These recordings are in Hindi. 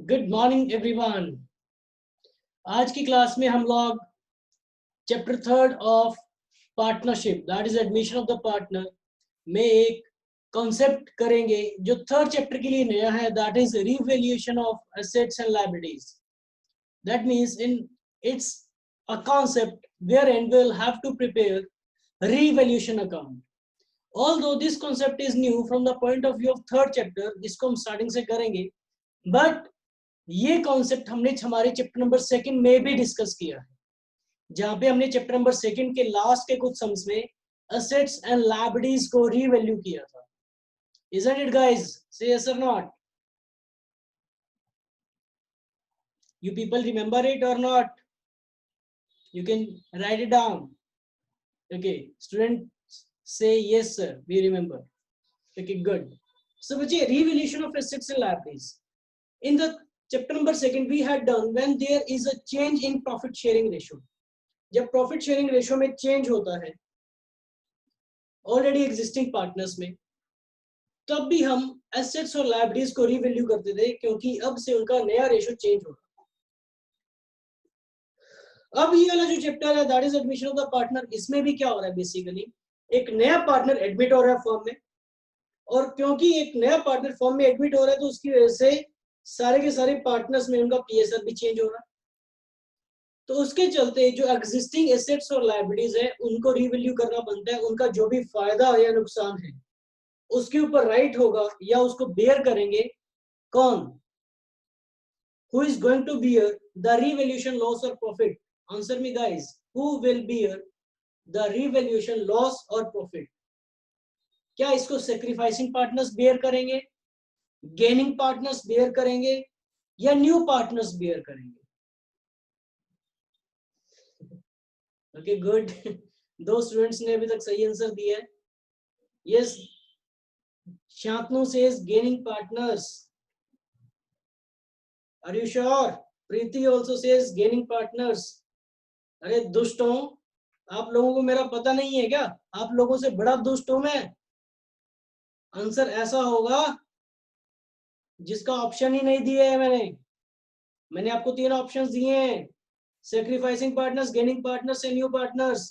Good morning everyone. आज की क्लास में हम लोग chapter 3 of partnership that is admission of the partner में एक कॉन्सेप्ट करेंगे जो थर्ड चैप्टर के लिए नया है, that is revaluation of assets and liabilities. That means in it's a concept where and will have to prepare revaluation account. Although this concept is new from the point of view of third chapter, इसको हम स्टार्टिंग से करेंगे, बट ये कॉन्सेप्ट हमने हमारे चैप्टर नंबर 2 में भी डिस्कस किया है, जहां पे हमने चैप्टर नंबर 2 के लास्ट के कुछ सम्स में एसेट्स एंड लायबिलिटीज को रीवैल्यू किया था। Isn't it guys? Say yes or not? You people remember it or not? You can write it down. Okay, students say yes sir, we remember. Okay, good. So बच्चे, revaluation of assets and liabilities in the chapter number 2 we had done when there is a change in profit sharing ratio. जब प्रॉफिट शेयरिंग रेशियो में चेंज होता है ऑलरेडी एग्जिस्टिंग पार्टनर्स में, तब भी हम एसेट्स और लायबिलिटीज को रीवैल्यू करते थे, क्योंकि अब से उनका नया रेशियो चेंज हो रहा। अब ये वाला जो चैप्टर है that is admission of the partner, इसमें भी क्या हो रहा है, बेसिकली एक नया पार्टनर एडमिट हो रहा है फर्म में, और क्योंकि एक नया पार्टनर फर्म में एडमिट हो रहा है तो उसकी वजह से सारे के सारे पार्टनर्स में उनका पीएसआर भी चेंज हो रहा है। तो उसके चलते जो एग्जिस्टिंग एसेट्स और लायबिलिटीज है उनको रीवैल्यू करना बनता है। उनका जो भी फायदा या नुकसान है उसके ऊपर राइट होगा या उसको बेयर करेंगे कौन? Who is going to bear the revaluation loss और profit? Answer me guys, who will bear the revaluation loss और प्रॉफिट? क्या इसको सैक्रिफाइसिंग पार्टनर्स बेयर करेंगे, गेनिंग पार्टनर्स बेयर करेंगे, या न्यू पार्टनर्स बेयर करेंगे? ओके गुड, दो स्टूडेंट्स ने अभी तक सही आंसर दिया है। Yes, Shantanu says gaining partners. Are you sure? Preeti also says gaining partners. अरे दुष्टों, आप लोगों को मेरा पता नहीं है क्या? आप लोगों से बड़ा दुष्ट हूं मैं। आंसर ऐसा होगा जिसका ऑप्शन ही नहीं दिए है मैंने आपको 3 ऑप्शंस दिए हैं, sacrificing partners, gaining partners and new partners.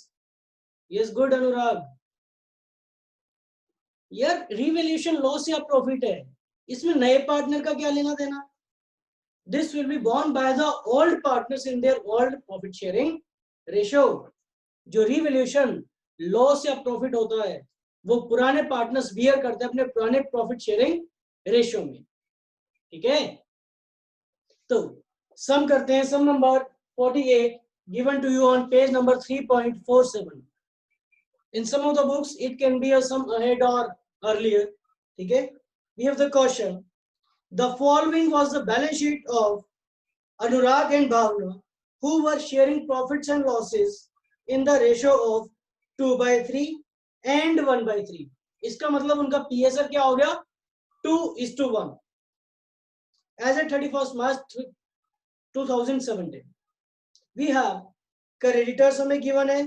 Yes good Anurag. यार रीवैल्यूएशन लॉस या प्रॉफिट है, इसमें नए पार्टनर का क्या लेना देना? This will be borne by the old partners in their old profit sharing ratio. जो रीवैल्यूएशन लॉस या प्रॉफिट होता है वो पुराने पार्टनर्स बियर करते हैं अपने पुराने प्रॉफिट शेयरिंग रेशियो में। ठीक है, तो सम करते हैं। सम number 48 given to you on page number 3.47. in some of the books it can be a sum ahead or earlier. ठीक है, we have the question. The following was the balance sheet of Anurag and Bhavna who were sharing profits and losses in the ratio of 2/3 and 1/3. इसका मतलब उनका पीएसआर क्या हो गया? 2:1 as at 31st March 2017. We have creditors हमें गिवन है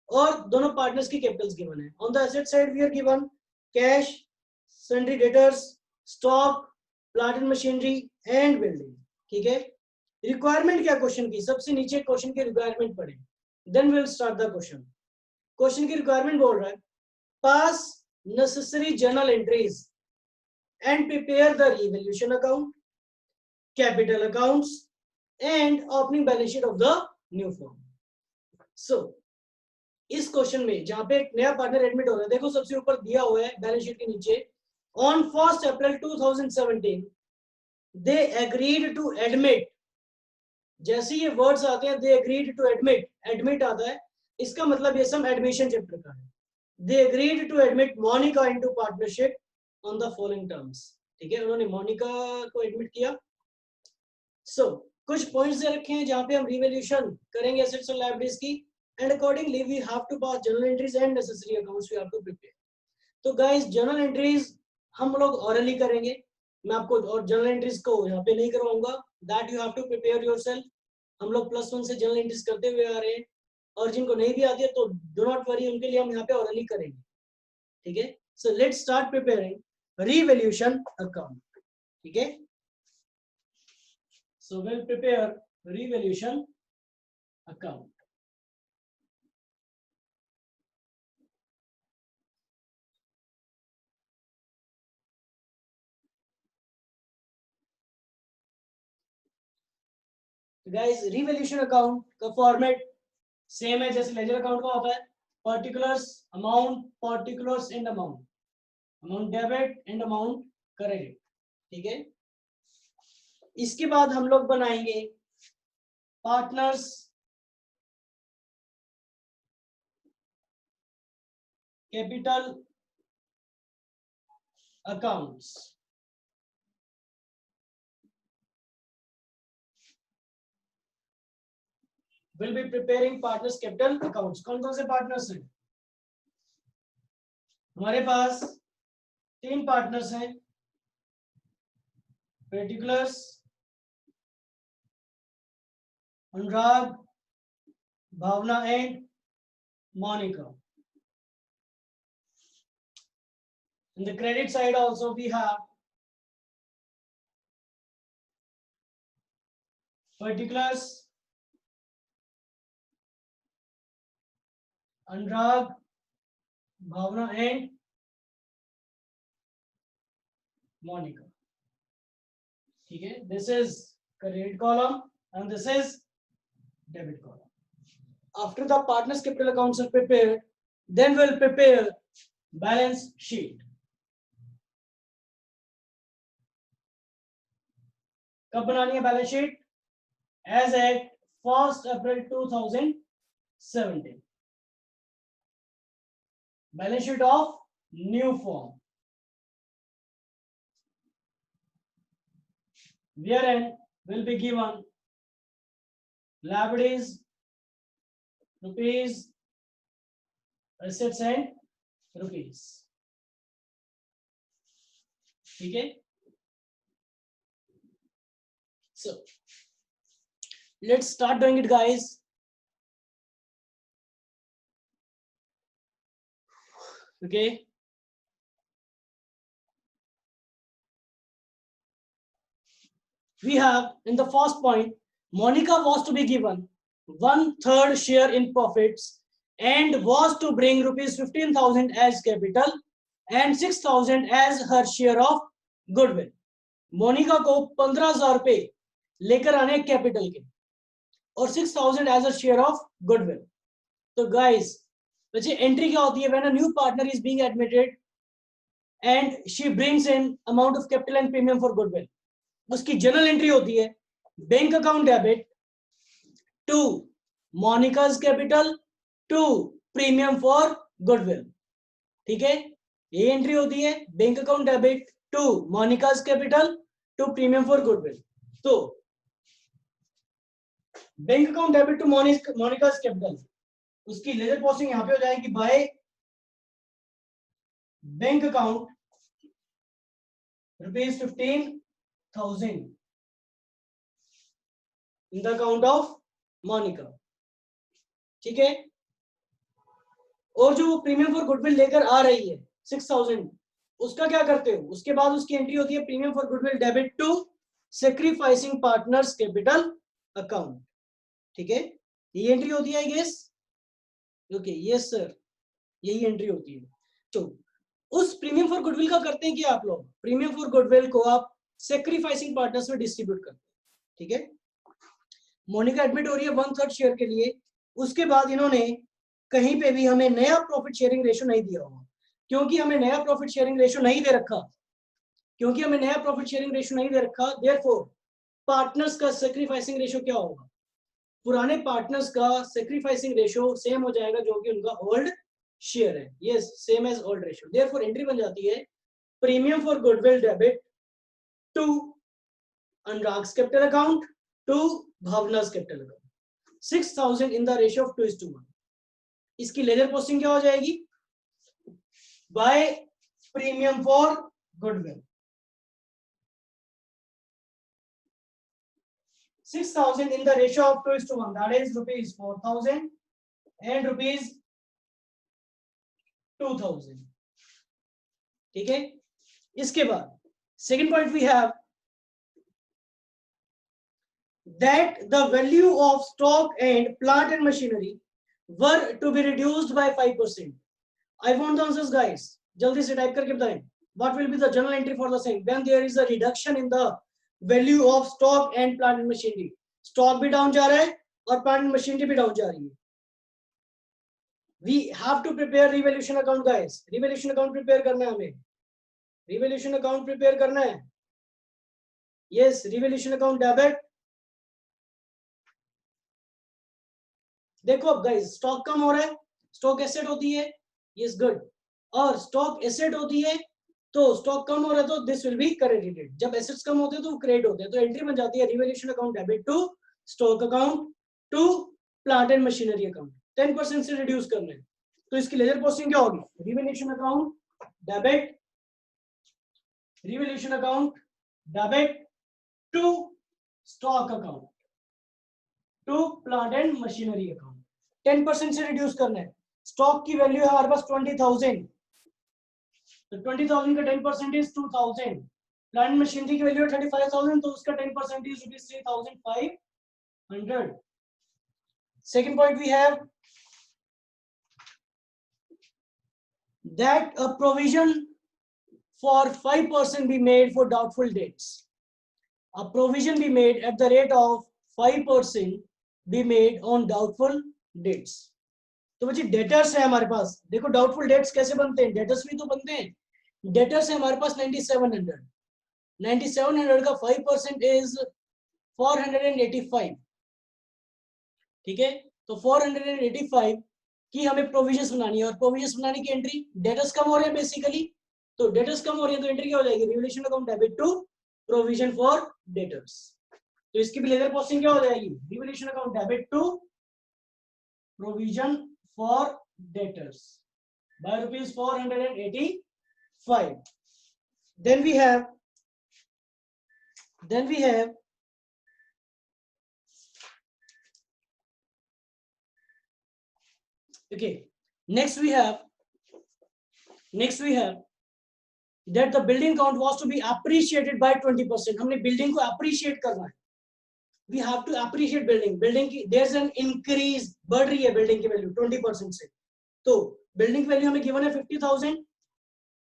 और दोनों पार्टनर्स की कैपिटल्स गिवन है। On the asset side we are given cash, sundry debtors, stock, plant and machinery and building. ठीक है, रिक्वायरमेंट क्या क्वेश्चन की? सबसे नीचे क्वेश्चन की रिक्वायरमेंट पढ़े, then we will start the question. Question की रिक्वायरमेंट बोल रहा है pass necessary journal entries and prepare the revaluation account, capital accounts and opening balance sheet of the new firm. सो इस क्वेश्चन में जहां पे एक नया पार्टनर एडमिट हो रहा है, देखो सबसे ऊपर दिया हुआ है बैलेंस शीट के नीचे, on 1 April 2017 they agreed to admit. जैसे ये वर्ड्स आते हैं they agreed to admit, admit आता है, इसका मतलब ये सम एडमिशन चैप्टर का है। They agreed to admit Monica into partnership on the following terms. ठीक है, उन्होंने मोनिका को एडमिट किया। सो कुछ पॉइंट्स दे रखे हैं जहां पे हम रिवैल्यूएशन करेंगे एसेट्स और लायबिलिटीज की, and accordingly we have to pass journal entries and necessary accounts we have to prepare. तो guys journal entries हम लोग orally करेंगे, मैं आपको और journal entries को यहाँ पे नहीं करवाऊंगा, that you have to prepare yourself. हम लोग +1 से journal entries करते हुए आ रहे हैं, और जिनको नहीं भी आती है तो do not worry, उनके लिए हम यहाँ पे orally करेंगे। ठीक है, so let's start preparing revaluation account. ठीक है, So we'll prepare revaluation account. Guys revaluation account का फॉर्मेट सेम है जैसे लेजर अकाउंट का होता है. Particulars amount, particulars and amount, amount debit and amount credit. ठीक है. इसके बाद हम लोग बनाएंगे partners capital accounts. Will be preparing partners capital accounts. कौन कौन से पार्टनर्स हैं हमारे पास? 3 पार्टनर्स हैं. Particulars, Anurag, Bhavna and Monica. In the credit side also we have particulars, Anurag, Bhavna and Monica. ठीक है. This is credit column and this is debit column. After the partners capital accounts are prepared, then we'll prepare balance sheet. कब बनानी है balance sheet? As at 1st April 2017. Balance sheet of new form, wherein will be given liabilities, rupees, assets and rupees. ठीक है. So let's start doing it, guys. Okay. We have in the first point, Monica was to be given 1/3 share in profits and was to bring rupees 15,000 as capital and 6,000 as her share of goodwill. Monika को 15,000 रुपए लेकर आने कैपिटल के और 6,000 as a share of goodwill. तो गाइस वैसे एंट्री क्या होती है? When a new partner is being admitted and she brings in amount of capital and premium for goodwill, उसकी जनरल एंट्री होती है bank account debit to Monica's capital to premium for goodwill. ठीक है. ये एंट्री होती है bank account debit to Monica's capital to premium for goodwill. तो bank account debit to Monica's capital, उसकी लेजर पोस्टिंग यहां पे हो जाएगी by bank account rupees 15,000 in the account of Monica. ठीक है. और जो प्रीमियम फॉर गुडविल लेकर आ रही है 6,000, उसका क्या करते हो? उसके बाद उसकी एंट्री होती है premium for goodwill debit to sacrificing partners capital account. ठीक है. ये एंट्री होती है I guess. Okay yes sir, यही एंट्री होती है. तो उस प्रीमियम फॉर गुडविल का करते हैं कि आप लोग प्रीमियम फॉर गुडविल को आप सैक्रिफाइसिंग पार्टनर्स में डिस्ट्रीब्यूट करते हैं. ठीक है. मोनिका एडमिट हो रही है 1/3 शेयर के लिए. उसके बाद इन्होंने कहीं पे भी हमें नया प्रॉफिट शेयरिंग रेशियो नहीं दिया होगा. क्योंकि हमें नया प्रॉफिट शेयरिंग रेशियो नहीं दे रखा, देयरफॉर पार्टनर्स का सैक्रिफाइसिंग रेशियो क्या होगा? पुराने पार्टनर्स का सैक्रिफाइसिंग रेशियो सेम हो जाएगा जो कि उनका ओल्ड शेयर है. Yes, same as old ratio. Therefore entry बन जाती है premium for goodwill debit to Anurag's capital account to Bhavna's capital account. 6,000 in the ratio of 2:1. इसकी लेजर पोस्टिंग क्या हो जाएगी? By premium for goodwill. 6,000 in the ratio of 2:1, that is rupees 4,000 and rupees 2,000. ठीक है. इसके बाद second point we have that the value of stock and plant and machinery were to be reduced by 5%. I want the answers, guys. जल्दी से टाइप करके बताएं. What will be the journal entry for the same when there is a reduction in the value of stock and plant and machinery? Stock भी down जा रहा है और plant and machinery भी down जा रही है. We have to prepare revaluation account, guys. Revaluation account prepare करना है हमें. Revaluation account prepare करना है. Yes, revaluation account debit. देखो अब गाइस, स्टॉक कम हो रहा है, स्टॉक एसेट होती है, यस गुड, और स्टॉक एसेट होती है तो स्टॉक कम हो रहा है तो दिस विल बी क्रेडिटेड. जब एसेट्स कम होते हैं तो क्रेडिट होते हैं, तो एंट्री बन जाती है revaluation account debit to stock account to plant and machinery account. 10% से रिड्यूस करना है तो इसकी लेजर पोस्टिंग क्या होगी? Revaluation account debit, revaluation account debit to stock account to plant and machinery account. 10% से रिड्यूस करना है. स्टॉक की वैल्यू है हमारे पास 20,000, तो 20,000 का 10% इज 2,000. प्लांट मशीनरी की वैल्यू है 35,000, तो उसका 10% is ₹3,500. Second point we have that a provision for 5% be made for doubtful debts. A provision be made at the rate of 5% be made on doubtful debts. तो बच्चे डेटर्स है हमारे पास. देखो डाउटफुल डेट्स कैसे बनते हैं, डेटर्स भी तो बनते हैं. डेटर्स है हमारे पास 9700. 9700 का 5% इज 485. ठीक है, तो 485 की हमें प्रोविजंस बनानी है, और प्रोविजंस बनाने की एंट्री, डेटर्स कम हो रहे हैं बेसिकली, तो डेटर्स कम हो रही है तो एंट्री क्या हो जाएगी? Revaluation account debit to provision for debtors. तो इसकी भी लेजर पोस्टिंग क्या हो जाएगी? Revaluation account debit to provision for debtors by ₹485. Then we have okay, next we have that the building count was to be appreciated by 20%. हमने बिल्डिंग को appreciate करना है. We have to appreciate building की there's an increase, बढ़ रही है बिल्डिंग की वैल्यू 20% से. तो बिल्डिंग की वैल्यू हमें गिवन है 50,000,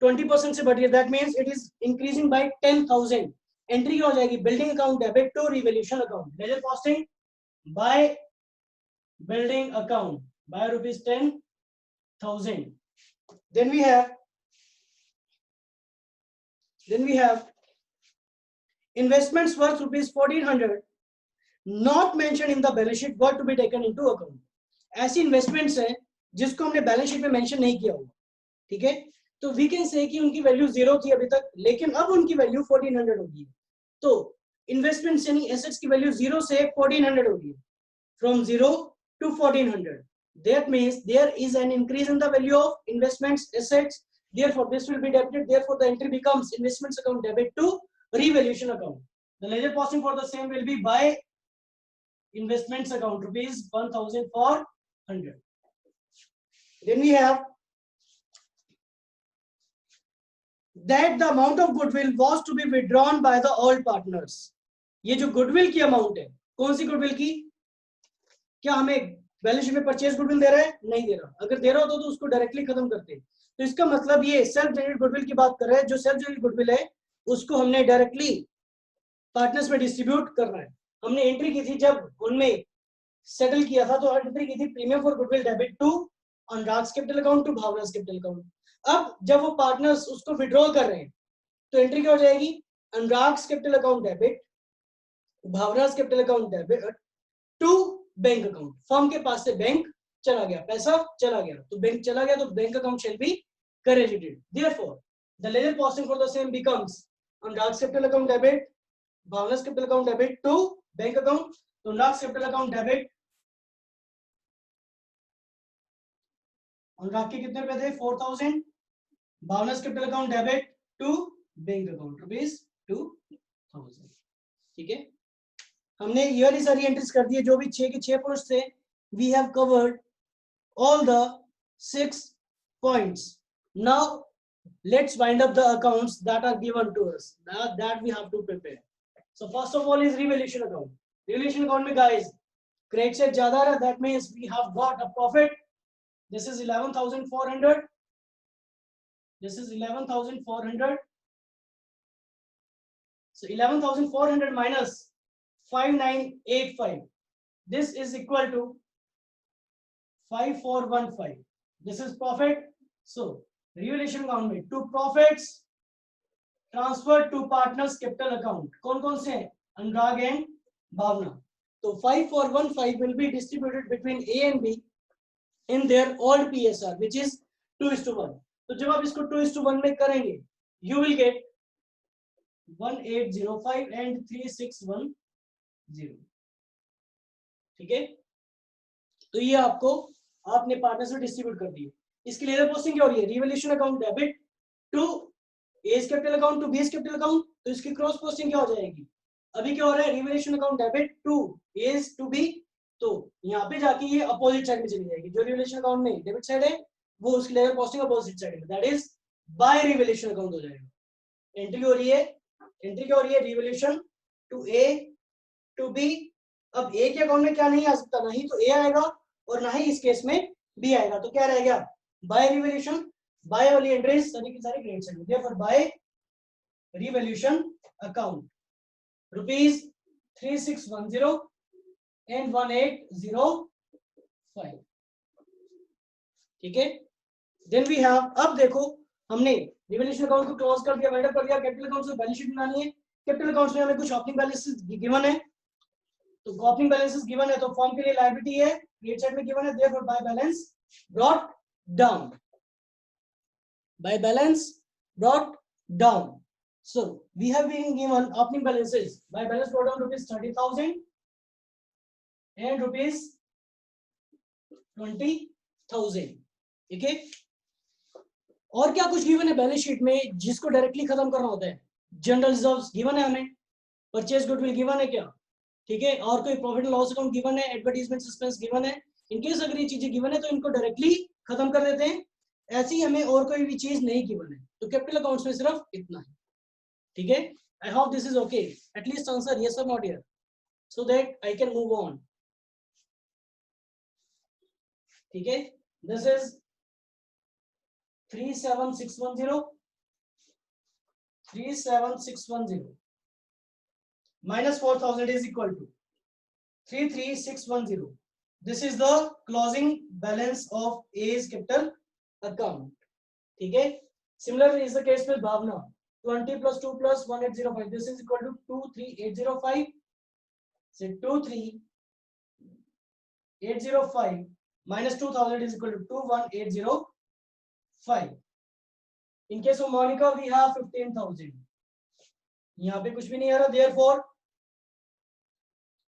20% से बढ़ रही है, that means it is increasing by 10,000. एंट्री क्या हो जाएगी? Building account debit to revaluation account. Ledger costing by building account by ₹10,000. Then we have investments worth ₹1,400 not mentioned in the balance sheet got to be taken into account. ऐसी इन्वेस्टमेंट्स हैं जिसको हमने बैलेंस शीट में मेंशन नहीं किया होगा. ठीक है, तो वी कैन से कि उनकी वैल्यू 0 थी अभी तक, लेकिन अब उनकी वैल्यू 1400 होगी. तो इन्वेस्टमेंट्स यानी एसेट्स की वैल्यू 0 से 1400 होगी, from 0 to 1400. That means there is an increase in the value of investments assets, therefore this will be debited, therefore the entry becomes investments account debit to revaluation account. The ledger posting for the same will be by investments account ₹1,400. Then we have that the amount of goodwill was to be withdrawn by the all partners. ये जो गुडविल की अमाउंट है, कौन सी गुडविल की? क्या हमें बैलेंस शीट में परचेज गुडविल दे रहा है? नहीं दे रहा. अगर दे रहा होता तो उसको डायरेक्टली खत्म करते. तो इसका मतलब ये सेल्फ जनरेटेड गुडविल की बात कर रहे हैं. जो सेल्फ जनरेटेड गुडविल है उसको हमने डायरेक्टली पार्टनर्स में डिस्ट्रीब्यूट करना है. हमने एंट्री की थी जब उनमें सेटल किया था, तो एंट्री की थी premium for goodwill debit to Anurag's capital account to Bhavna's capital account. अब जब वो पार्टनर्स उसको विड्रॉल कर रहे हैं तो एंट्री क्या हो जाएगी? Anurag's capital account debit, Bhavna's capital account debit to bank account. Firm के पास से बैंक चला गया, पैसा चला गया, तो बैंक चला गया तो bank account shall be credited. Therefore the ledger posting for the same becomes Anurag's capital account debit, Bhavna's capital account debit to bank account. तो Anurag's capital account debit, Anurag के कितने रुपए थे? 4,000. Bhavna's capital account debit to bank account ₹2,000. ठीक है, हमने ये वाली सारी एंट्रीज कर दी है, जो भी 6 के 6 पॉइंट्स थे. We have covered all the 6 points. Now let's wind up the accounts that are given to us, that we have to prepare. So first of all is revaluation account. Revaluation account में गाइस क्रेडिट से ज्यादा रहा, that means we have got a profit. This is 11,400. This is 11,400. So 11,400 minus 5,985. This is equal to 5,415. This is profit. So revaluation account में two profits transferred to partners capital account. कौन कौन से हैं? अनुराग and भावना. तो 5,415 will be distributed between A and B in their old PSR, which is 2:1. तो जब आप इसको 2:1 में करेंगे, you will get 1805 and 3610. ठीक है, तो ये आपको आपने पार्टनर्स में डिस्ट्रीब्यूट कर दिए. इसकी लेजर पोस्टिंग क्या हो रही है? Revaluation account debit to A's capital account to B's capital account. तो इसकी क्रॉस पोस्टिंग क्या हो जाएगी? अभी क्या हो रहा है? Revaluation account debit to A's to B. तो यहाँ पे जाके ये अपोजिट साइड में चली जाएगी. जो रिवैल्यूएशन अकाउंट में डेबिट साइड है वो उसकी लेजर पोस्टिंग अपोजिट साइड में, that is by revaluation account हो जाएगा. एंट्री हो रही है, एंट्री क्या हो रही है? Revaluation to A to B. अब ए के अकाउंट में क्या नहीं आ सकता? ना ही तो ए आएगा और ना ही इस केस में बी आएगा. तो क्या रहेगा? By revaluation. बाय वाली एंट्रीज सारी की सारी क्रेडिट साइड में. Therefore by revaluation account rupees 3610 and 1805. ठीक है, देन वी हैव, अब देखो हमने रिवैल्यूएशन अकाउंट को क्लोज कर दिया, वाइंड अप कर दिया. कैपिटल अकाउंट से बैलेंस शीट बनानी है. कैपिटल अकाउंट्स में हमें कुछ ओपनिंग बैलेंसेस गिवन है. तो ओपनिंग बैलेंसेस गिवन है तो फॉर्म के लिए लायबिलिटी है, क्रेडिट साइड में गिवन है. Therefore by balance brought down. By balance brought down. So we have been given opening balances. By balance brought down rupees 30,000 and rupees 20,000. ठीक है, और क्या कुछ गिवन है बैलेंस शीट में जिसको डायरेक्टली खत्म करना होता है? जनरल रिजर्व्स गिवन है हमें, परचेज गुडविल गिवन है क्या? ठीक है, और कोई profit and loss account given है, एडवर्टाइजमेंट सस्पेंस गिवन है. इनकेस अगर ये चीजें गिवन है तो इनको डायरेक्टली खत्म कर देते हैं. ऐसी हमें और कोई भी चीज नहीं गिवन है. तो कैपिटल अकाउंट्स में सिर्फ इतना है. ठीक है, I hope this is okay. At least answer yes और not here so that I can move on. ठीक है, this is 37610 minus 4,000 is equal to 33,610. This is the closing balance of A's capital account. ठीक है, similarly is the case with Bhavna. 20 plus 2 plus 1805. This is equal to 23,805. So 23,805 minus 2,000 is equal to 21,805. In case of Monica, we have 15,000. यहाँ पे कुछ भी नहीं आ रहा. Therefore,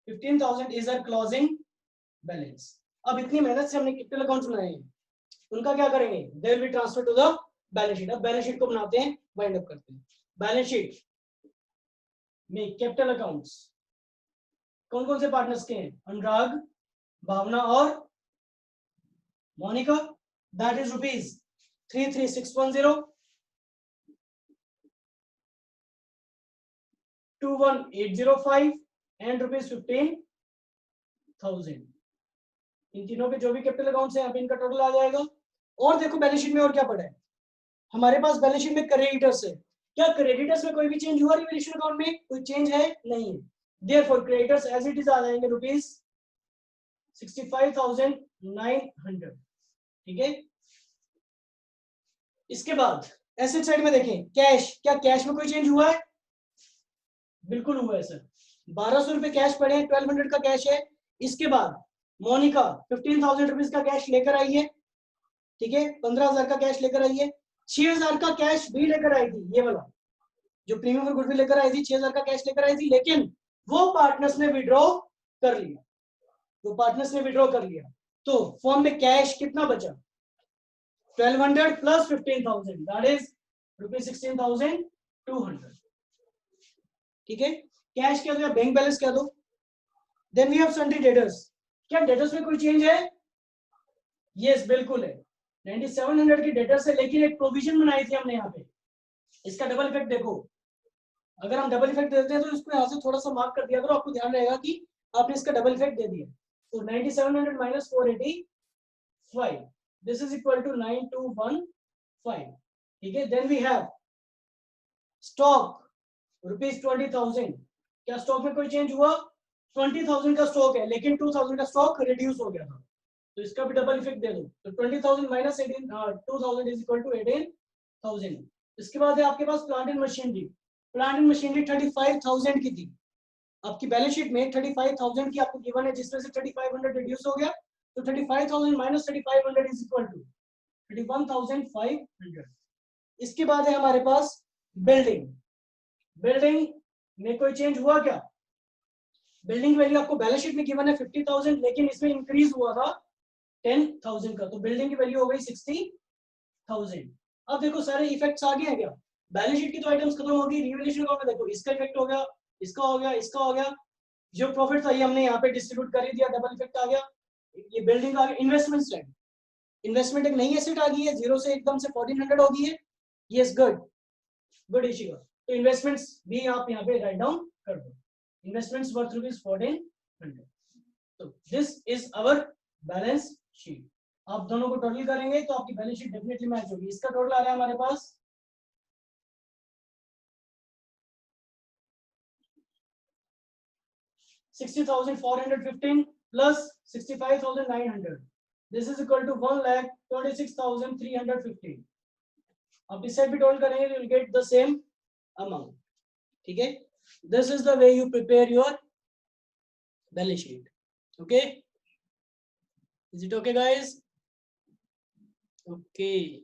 15,000 is our closing balance. अब इतनी मेहनत से हमने कैपिटल अकाउंट बनाए हैं, उनका क्या करेंगे? They will be transferred to the balance sheet. अब बैलेंस शीट को बनाते हैं, वाइंड अप करते हैं. बैलेंस शीट में कैपिटल अकाउंट्स कौन कौन से पार्टनर्स के हैं? अनुराग, भावना और Monica. That is rupees 33,610, 21,805 and rupees 15,000. इन तीनों के जो भी कैपिटल अकाउंट्स हैं, अब इनका टोटल आ जाएगा. और देखो बैलेंस शीट में और क्या पड़ा है हमारे पास? बैलेंस शीट में क्रेडिटर्स है. क्या क्रेडिटर्स में कोई भी चेंज हुआ? रिवैल्यूएशन अकाउंट में कोई चेंज है? नहीं है. Therefore creditors as it is आ जाएंगे रुपीस 65,900. ठीक है, इसके बाद एसेट साइड में देखें कैश. क्या कैश में कोई चेंज हुआ है? बिल्कुल हुआ है सर. 1,200 रुपए कैश पड़े हैं, 1,200 का कैश है. इसके बाद मोनिका 15,000 रुपीज का कैश लेकर आई है. ठीक है, 15,000 का कैश लेकर आई है. 6,000 का कैश भी लेकर आई थी, ये वाला जो प्रीमियम और गुडविल लेकर आई थी, 6,000 का कैश लेकर आई थी. लेकिन वो पार्टनर्स ने विड्रॉ कर लिया, वो पार्टनर्स ने विड्रॉ कर लिया. तो फॉर्म में कैश कितना बचा? 1,200 प्लस 15,000, दैट इज रुपीज 16,200. ठीक है, कैश क्या दो या बैंक बैलेंस क्या दो. Then we have sundry debtors. क्या डेटर्स में कोई चेंज है? यस, बिल्कुल है. 9700 की डेटर्स है, लेकिन एक प्रोविजन बनाई थी हमने यहाँ पे. इसका डबल इफेक्ट देखो. अगर हम डबल इफेक्ट देते हैं तो इसको यहाँ से थोड़ा सा मार्क कर दिया करो, आपको ध्यान रहेगा कि आपने इसका डबल इफेक्ट दे दिया। तो 9700 minus 485, this is equal to 9215, ठीक है। Then we have stock ₹20,000। क्या स्टॉक में कोई चेंज हुआ? 20,000 का स्टॉक है, लेकिन 2,000 का स्टॉक रिड्यूस हो गया था, तो इसका भी डबल इफेक्ट दे दो। तो 20,000 माइनस 2,000 इज इक्वल टू 18,000। इसके बाद है आपके पास plant and machinery. Plant and machinery 35,000 की थी, आपकी बैलेंस शीट में 35,000 की आपको गिवन है, जिसमें से 3,500 रिड्यूस हो गया, तो 35,000 माइनस 3,500 इज इक्वल टू 31,500। इसके बाद है हमारे पास बिल्डिंग। बिल्डिंग में कोई चेंज हुआ क्या? बिल्डिंग वैल्यू आपको बैलेंस शीट में गिवन है 50,000, लेकिन इसमें इंक्रीज हुआ था 10,000 का, तो बिल्डिंग की वैल्यू हो गई 60,000। अब देखो सारे इफेक्ट्स आ गए हैं क्या? बैलेंस शीट की तो आइटम्स खत्म हो गई, रिवैल्यूएशन अकाउंट में देखो इसका इफेक्ट हो गया, इसका हो गया, इसका हो गया। जो प्रॉफिट था ये हमने यहाँ पे डिस्ट्रीब्यूट कर ही दिया, डबल इफेक्ट आ गया। ये बिल्डिंग आ गया। इन्वेस्टमेंट साइड, इन्वेस्टमेंट एक नई एसेट आ गई है, 0 से एकदम से 1400 हो गई है। Yes, good good Ishika. तो इन्वेस्टमेंट्स भी आप यहाँ पे राइट डाउन कर दो, इन्वेस्टमेंट्स वर्थ ₹1400। तो this is our balance sheet. आप दोनों को टोटल करेंगे तो आपकी बैलेंस शीट डेफिनेटली मैच होगी। इसका टोटल आ रहा है हमारे पास 60,415 plus 65,900, this is equal to 1,26,350। आप इस साइड भी टोटल करेंगे तो you will get the same amount, ठीक है। This is the way you prepare your balance sheet, okay. Is it okay, guys? Okay.